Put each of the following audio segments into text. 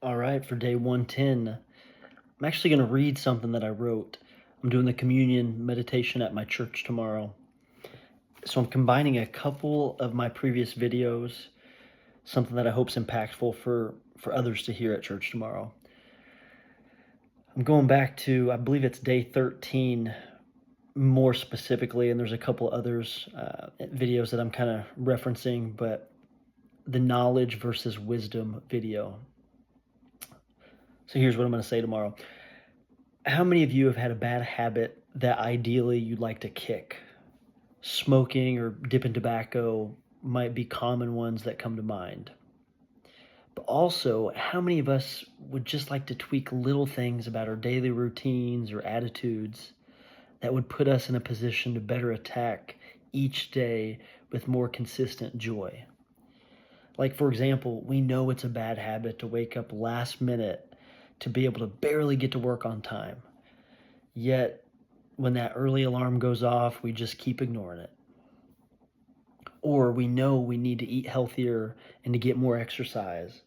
All right, for day 110, I'm actually going to read something that I wrote. I'm doing the communion meditation at my church tomorrow. So I'm combining a couple of my previous videos, something that I hope is impactful for others to hear at church tomorrow. I'm going back to, I believe it's day 13 more specifically, and there's a couple others, videos that I'm kind of referencing, but the knowledge versus wisdom video. So here's what I'm going to say tomorrow. How many of you have had a bad habit that ideally you'd like to kick? Smoking or dipping tobacco might be common ones that come to mind. But also, how many of us would just like to tweak little things about our daily routines or attitudes that would put us in a position to better attack each day with more consistent joy? Like, for example, we know it's a bad habit to wake up last minute to be able to barely get to work on time. Yet, when that early alarm goes off, we just keep ignoring it. Or we know we need to eat healthier and to get more exercise,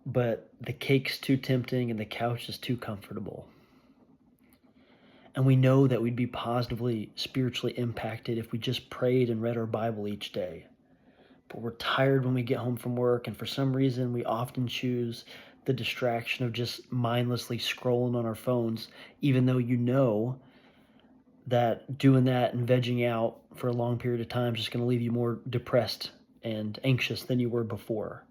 but the cake's too tempting and the couch is too comfortable. And we know that we'd be positively spiritually impacted if we just prayed and read our Bible each day. But we're tired when we get home from work, and for some reason, we often choose the distraction of just mindlessly scrolling on our phones, even though you know that doing that and vegging out for a long period of time is just going to leave you more depressed and anxious than you were before.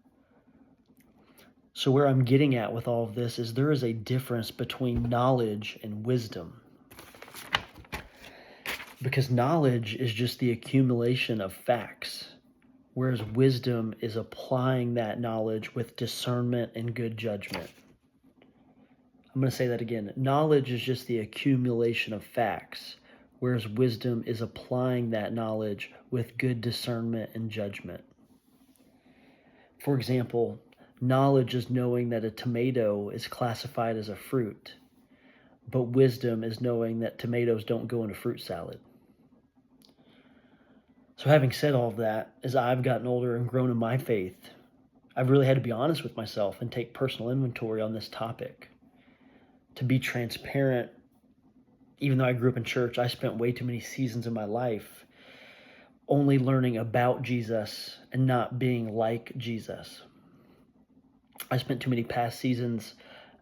So where I'm getting at with all of this is there is a difference between knowledge and wisdom. Because knowledge is just the accumulation of facts, whereas wisdom is applying that knowledge with discernment and good judgment. I'm going to say that again. Knowledge is just the accumulation of facts, whereas wisdom is applying that knowledge with good discernment and judgment. For example, knowledge is knowing that a tomato is classified as a fruit, but wisdom is knowing that tomatoes don't go in a fruit salad. So having said all of that, as I've gotten older and grown in my faith, I've really had to be honest with myself and take personal inventory on this topic. To be transparent, even though I grew up in church, I spent way too many seasons of my life only learning about Jesus and not being like Jesus. I spent too many past seasons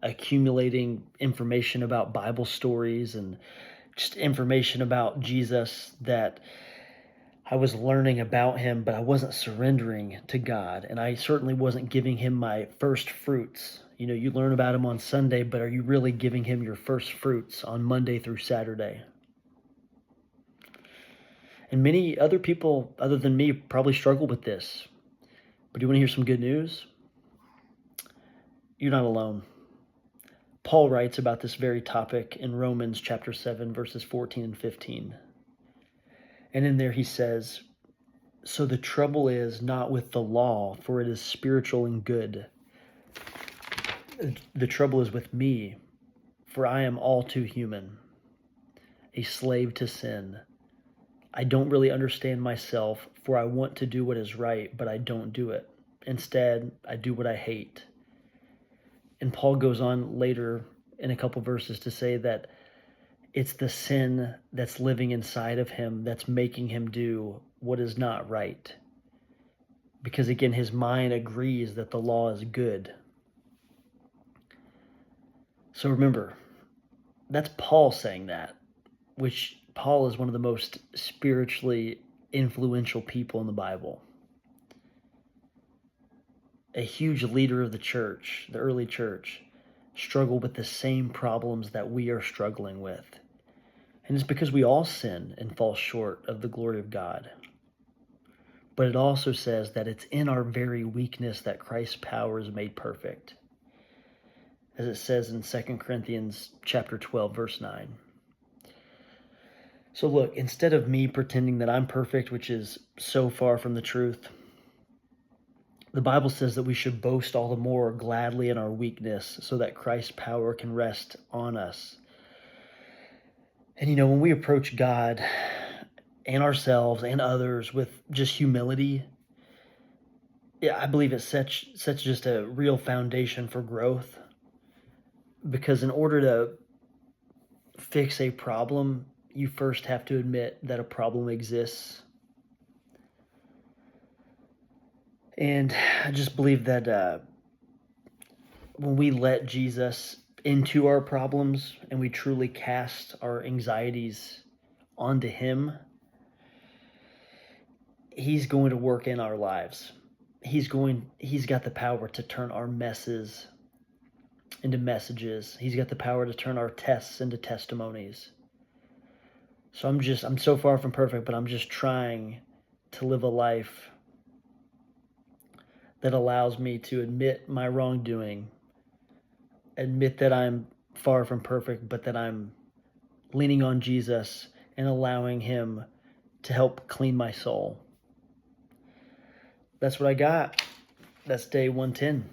accumulating information about Bible stories and just information about Jesus that I was learning about him, but I wasn't surrendering to God. And I certainly wasn't giving him my first fruits. You know, you learn about him on Sunday, but are you really giving him your first fruits on Monday through Saturday? And many other people, other than me, probably struggle with this. But do you want to hear some good news? You're not alone. Paul writes about this very topic in Romans chapter 7, verses 14 and 15. And in there he says, "So the trouble is not with the law, for it is spiritual and good. The trouble is with me, for I am all too human, a slave to sin. I don't really understand myself, for I want to do what is right, but I don't do it. Instead, I do what I hate." And Paul goes on later in a couple verses to say that it's the sin that's living inside of him that's making him do what is not right. Because again, his mind agrees that the law is good. So remember, that's Paul saying that, which Paul is one of the most spiritually influential people in the Bible. A huge leader of the church, the early church, struggled with the same problems that we are struggling with. And it's because we all sin and fall short of the glory of God. But it also says that it's in our very weakness that Christ's power is made perfect, as it says in 2 Corinthians chapter 12, verse 9. So look, instead of me pretending that I'm perfect, which is so far from the truth, the Bible says that we should boast all the more gladly in our weakness so that Christ's power can rest on us. And you know, when we approach God and ourselves and others with just humility, Yeah, I believe it sets just a real foundation for growth, because in order to fix a problem, you first have to admit that a problem exists. And I just believe that when we let Jesus into our problems and we truly cast our anxieties onto him, he's going to work in our lives. He's got the power to turn our messes into messages. He's got the power to turn our tests into testimonies. So I'm so far from perfect, but I'm just trying to live a life that allows me to admit my wrongdoing, admit that I'm far from perfect, but that I'm leaning on Jesus and allowing him to help clean my soul. That's what I got. That's day 110.